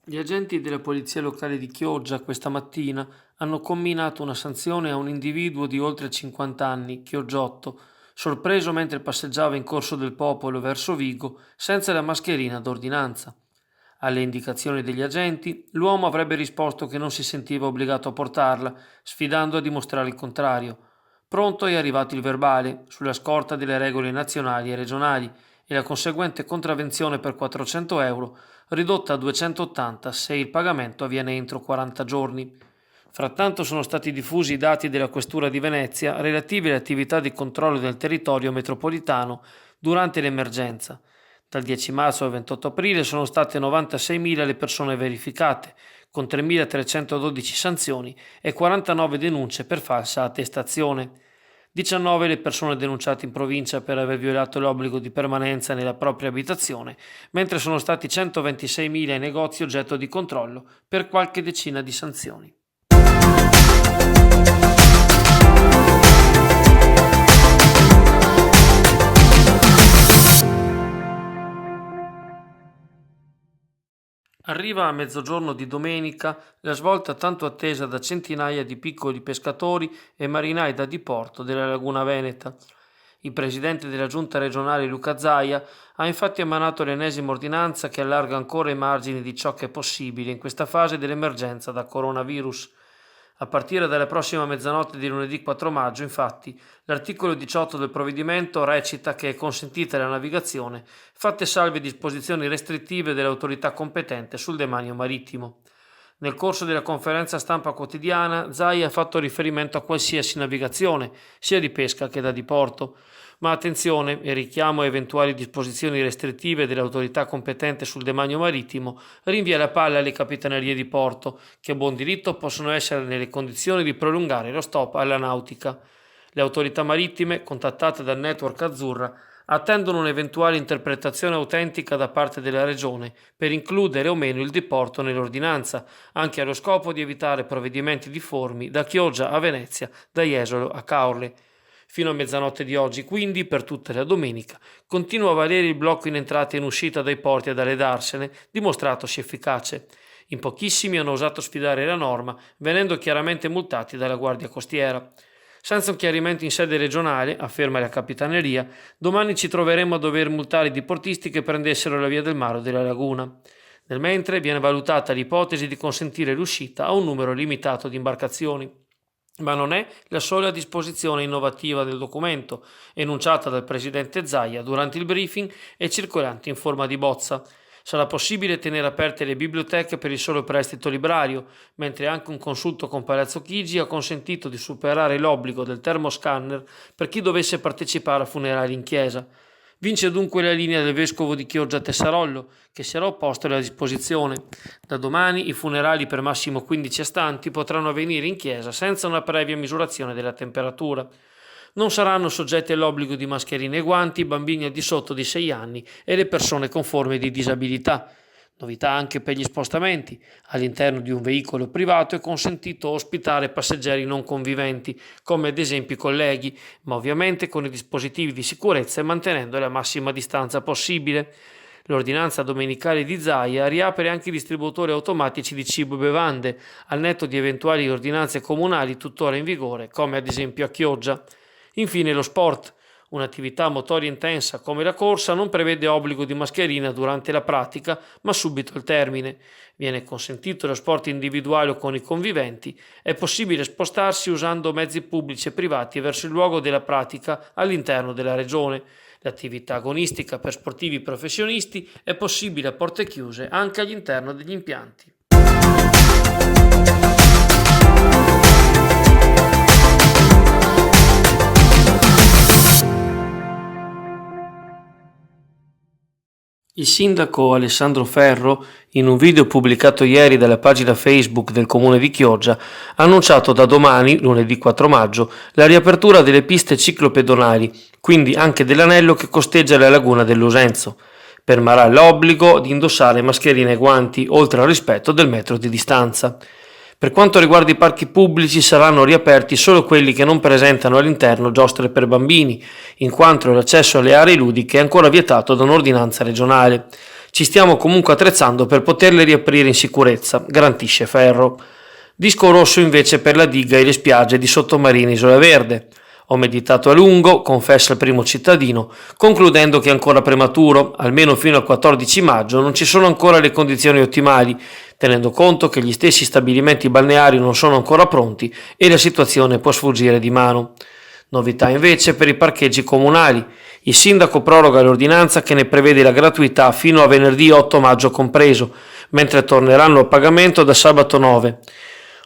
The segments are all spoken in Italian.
Gli agenti della polizia locale di Chioggia questa mattina hanno comminato una sanzione a un individuo di oltre 50 anni, Chioggiotto, sorpreso mentre passeggiava in Corso del Popolo verso Vigo senza la mascherina d'ordinanza. Alle indicazioni degli agenti, l'uomo avrebbe risposto che non si sentiva obbligato a portarla, sfidando a dimostrare il contrario. Pronto è arrivato il verbale, sulla scorta delle regole nazionali e regionali, e la conseguente contravvenzione per 400 euro, ridotta a 280 se il pagamento avviene entro 40 giorni. Frattanto sono stati diffusi i dati della Questura di Venezia relativi alle attività di controllo del territorio metropolitano durante l'emergenza. Dal 10 marzo al 28 aprile sono state 96.000 le persone verificate, con 3.312 sanzioni e 49 denunce per falsa attestazione. 19 le persone denunciate in provincia per aver violato l'obbligo di permanenza nella propria abitazione, mentre sono stati 126.000 i negozi oggetto di controllo per qualche decina di sanzioni. Arriva a mezzogiorno di domenica la svolta tanto attesa da centinaia di piccoli pescatori e marinai da diporto della Laguna Veneta. Il presidente della giunta regionale Luca Zaia ha infatti emanato l'ennesima ordinanza che allarga ancora i margini di ciò che è possibile in questa fase dell'emergenza da coronavirus. A partire dalla prossima mezzanotte di lunedì 4 maggio, infatti, l'articolo 18 del provvedimento recita che è consentita la navigazione, fatte salve disposizioni restrittive dell'autorità competente sul demanio marittimo. Nel corso della conferenza stampa quotidiana, Zai ha fatto riferimento a qualsiasi navigazione, sia di pesca che da diporto. Ma attenzione, e richiamo a eventuali disposizioni restrittive dell'autorità competente sul demanio marittimo, rinvia la palla alle capitanerie di porto, che a buon diritto possono essere nelle condizioni di prolungare lo stop alla nautica. Le autorità marittime, contattate dal network Azzurra, attendono un'eventuale interpretazione autentica da parte della Regione per includere o meno il diporto nell'ordinanza, anche allo scopo di evitare provvedimenti difformi da Chioggia a Venezia, da Jesolo a Caorle. Fino a mezzanotte di oggi, quindi, per tutta la domenica, continua a valere il blocco in entrata e in uscita dai porti e dalle darsene, dimostratosi efficace. In pochissimi hanno osato sfidare la norma, venendo chiaramente multati dalla Guardia Costiera. Senza un chiarimento in sede regionale, afferma la Capitaneria, domani ci troveremo a dover multare i diportisti che prendessero la via del mare o della laguna. Nel mentre viene valutata l'ipotesi di consentire l'uscita a un numero limitato di imbarcazioni. Ma non è la sola disposizione innovativa del documento, enunciata dal presidente Zaia durante il briefing e circolante in forma di bozza. Sarà possibile tenere aperte le biblioteche per il solo prestito librario, mentre anche un consulto con Palazzo Chigi ha consentito di superare l'obbligo del termoscanner per chi dovesse partecipare a funerali in chiesa. Vince dunque la linea del vescovo di Chioggia Tessarollo, che si era opposto alla disposizione. Da domani i funerali per massimo 15 astanti potranno avvenire in chiesa senza una previa misurazione della temperatura. Non saranno soggetti all'obbligo di mascherine e guanti i bambini al di sotto di 6 anni e le persone con forme di disabilità. Novità anche per gli spostamenti. All'interno di un veicolo privato è consentito ospitare passeggeri non conviventi, come ad esempio i colleghi, ma ovviamente con i dispositivi di sicurezza e mantenendo la massima distanza possibile. L'ordinanza domenicale di Zaia riapre anche i distributori automatici di cibo e bevande, al netto di eventuali ordinanze comunali tuttora in vigore, come ad esempio a Chioggia. Infine lo sport. Un'attività motoria intensa come la corsa non prevede obbligo di mascherina durante la pratica, ma subito al termine. Viene consentito lo sport individuale o con i conviventi. È possibile spostarsi usando mezzi pubblici e privati verso il luogo della pratica all'interno della regione. L'attività agonistica per sportivi professionisti è possibile a porte chiuse anche all'interno degli impianti. Il sindaco Alessandro Ferro, in un video pubblicato ieri dalla pagina Facebook del comune di Chioggia, ha annunciato da domani, lunedì 4 maggio, la riapertura delle piste ciclopedonali, quindi anche dell'anello che costeggia la laguna dell'Usenzo. Permarrà l'obbligo di indossare mascherine e guanti, oltre al rispetto del metro di distanza. Per quanto riguarda i parchi pubblici, saranno riaperti solo quelli che non presentano all'interno giostre per bambini, in quanto l'accesso alle aree ludiche è ancora vietato da un'ordinanza regionale. Ci stiamo comunque attrezzando per poterle riaprire in sicurezza, garantisce Ferro. Disco rosso invece per la diga e le spiagge di Sottomarina Isola Verde. Ho meditato a lungo, confessa il primo cittadino, concludendo che è ancora prematuro, almeno fino al 14 maggio non ci sono ancora le condizioni ottimali, tenendo conto che gli stessi stabilimenti balneari non sono ancora pronti e la situazione può sfuggire di mano. Novità invece per i parcheggi comunali. Il sindaco proroga l'ordinanza che ne prevede la gratuità fino a venerdì 8 maggio compreso, mentre torneranno al pagamento da sabato 9.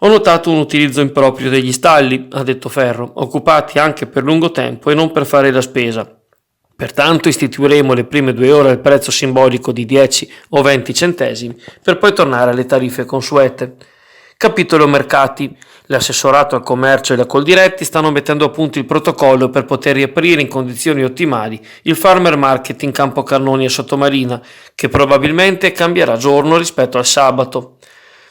Ho notato un utilizzo improprio degli stalli, ha detto Ferro, occupati anche per lungo tempo e non per fare la spesa. Pertanto istituiremo le prime 2 ore al prezzo simbolico di 10 o 20 centesimi per poi tornare alle tariffe consuete. Capitolo mercati. L'assessorato al commercio e la Coldiretti stanno mettendo a punto il protocollo per poter riaprire in condizioni ottimali il Farmer Market in Campo Carnoni a Sottomarina, che probabilmente cambierà giorno rispetto al sabato.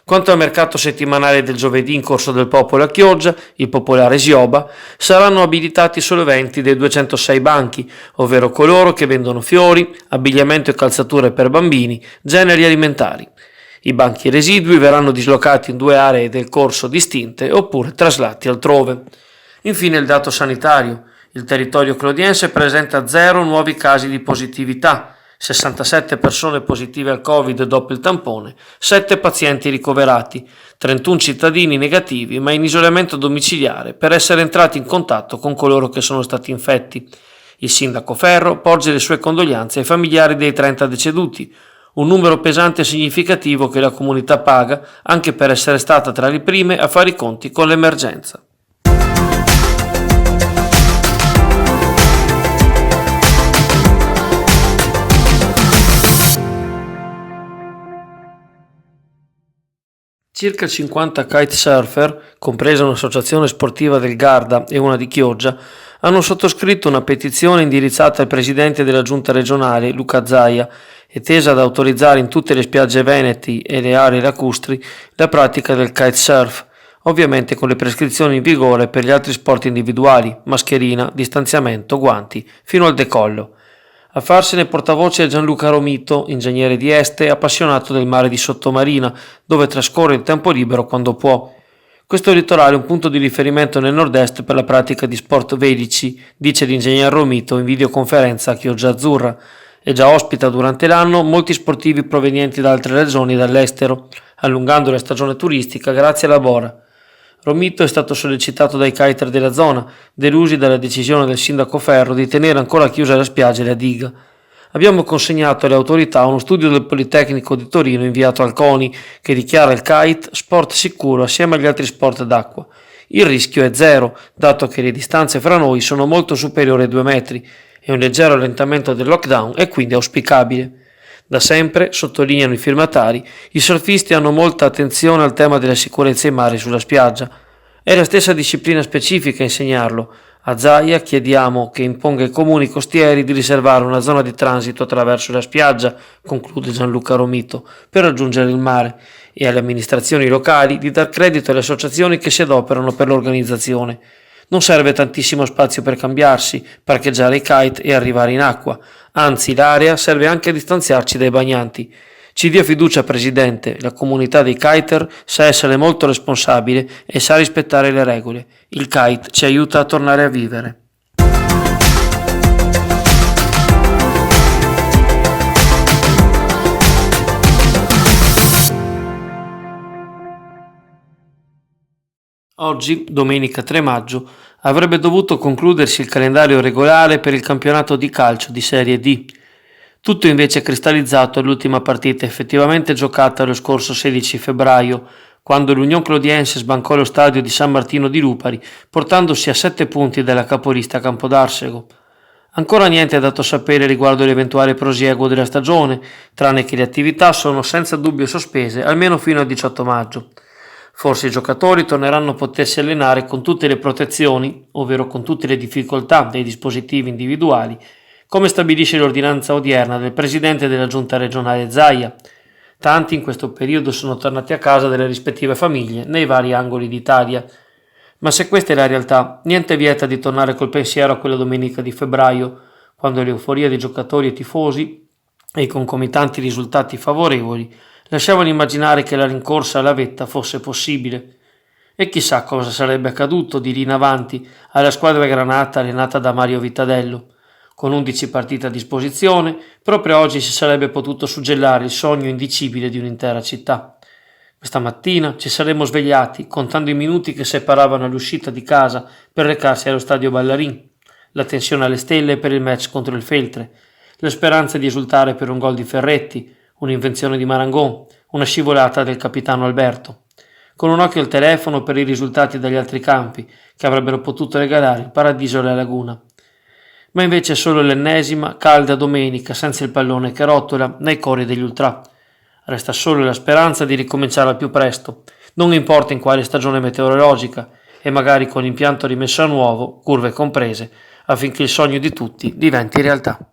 Quanto al mercato settimanale del giovedì in Corso del Popolo a Chioggia, il popolare Sioba, saranno abilitati solo 20 dei 206 banchi, ovvero coloro che vendono fiori, abbigliamento e calzature per bambini, generi alimentari. I banchi residui verranno dislocati in 2 aree del corso distinte oppure traslati altrove. Infine il dato sanitario. Il territorio clodiense presenta 0 nuovi casi di positività, 67 persone positive al Covid dopo il tampone, 7 pazienti ricoverati, 31 cittadini negativi ma in isolamento domiciliare per essere entrati in contatto con coloro che sono stati infetti. Il sindaco Ferro porge le sue condoglianze ai familiari dei 30 deceduti, un numero pesante e significativo che la comunità paga anche per essere stata tra le prime a fare i conti con l'emergenza. Circa 50 kitesurfer, compresa un'associazione sportiva del Garda e una di Chioggia, hanno sottoscritto una petizione indirizzata al presidente della giunta regionale, Luca Zaia, e tesa ad autorizzare in tutte le spiagge veneti e le aree lacustri la pratica del kitesurf, ovviamente con le prescrizioni in vigore per gli altri sport individuali, mascherina, distanziamento, guanti, fino al decollo. A farsene portavoce è Gianluca Romito, ingegnere di Este e appassionato del mare di Sottomarina, dove trascorre il tempo libero quando può. Questo litorale è un punto di riferimento nel nord-est per la pratica di sport velici, dice l'ingegner Romito in videoconferenza a Chioggia Azzurra, e già ospita durante l'anno molti sportivi provenienti da altre regioni e dall'estero, allungando la stagione turistica grazie alla Bora. Romito è stato sollecitato dai kiter della zona, delusi dalla decisione del sindaco Ferro di tenere ancora chiusa la spiaggia e la diga. Abbiamo consegnato alle autorità uno studio del Politecnico di Torino inviato al CONI che dichiara il kite sport sicuro assieme agli altri sport d'acqua. Il rischio è zero, dato che le distanze fra noi sono molto superiori ai 2 metri e un leggero allentamento del lockdown è quindi auspicabile. Da sempre, sottolineano i firmatari, i surfisti hanno molta attenzione al tema della sicurezza in mare sulla spiaggia. È la stessa disciplina specifica a insegnarlo. A Zaia chiediamo che imponga ai comuni costieri di riservare una zona di transito attraverso la spiaggia, conclude Gianluca Romito, per raggiungere il mare, e alle amministrazioni locali di dar credito alle associazioni che si adoperano per l'organizzazione. Non serve tantissimo spazio per cambiarsi, parcheggiare i kite e arrivare in acqua, anzi l'area serve anche a distanziarci dai bagnanti. Ci dia fiducia, Presidente, la comunità dei kiter sa essere molto responsabile e sa rispettare le regole. Il kite ci aiuta a tornare a vivere. Oggi, domenica 3 maggio, avrebbe dovuto concludersi il calendario regolare per il campionato di calcio di Serie D. Tutto invece è cristallizzato all'ultima partita effettivamente giocata lo scorso 16 febbraio, quando l'Union Clodiense sbancò lo stadio di San Martino di Lupari, portandosi a 7 punti dalla capolista Campodarsego. Ancora niente è dato sapere riguardo l'eventuale prosieguo della stagione, tranne che le attività sono senza dubbio sospese almeno fino al 18 maggio. Forse i giocatori torneranno a potersi allenare con tutte le protezioni, ovvero con tutte le difficoltà dei dispositivi individuali, come stabilisce l'ordinanza odierna del presidente della giunta regionale Zaia. Tanti in questo periodo sono tornati a casa delle rispettive famiglie nei vari angoli d'Italia. Ma se questa è la realtà, niente vieta di tornare col pensiero a quella domenica di febbraio, quando l'euforia dei giocatori e tifosi e i concomitanti risultati favorevoli lasciavano immaginare che la rincorsa alla vetta fosse possibile. E chissà cosa sarebbe accaduto di lì in avanti alla squadra granata allenata da Mario Vitadello. Con 11 partite a disposizione, proprio oggi si sarebbe potuto suggellare il sogno indicibile di un'intera città. Questa mattina ci saremmo svegliati contando i minuti che separavano l'uscita di casa per recarsi allo stadio Ballarin, la tensione alle stelle per il match contro il Feltre, la speranza di esultare per un gol di Ferretti, un'invenzione di Marangon, una scivolata del capitano Alberto, con un occhio al telefono per i risultati dagli altri campi che avrebbero potuto regalare il paradiso alla laguna. Ma invece è solo l'ennesima calda domenica senza il pallone che rotola nei cori degli ultra. Resta solo la speranza di ricominciare al più presto, non importa in quale stagione meteorologica, e magari con l'impianto rimesso a nuovo, curve comprese, affinché il sogno di tutti diventi realtà.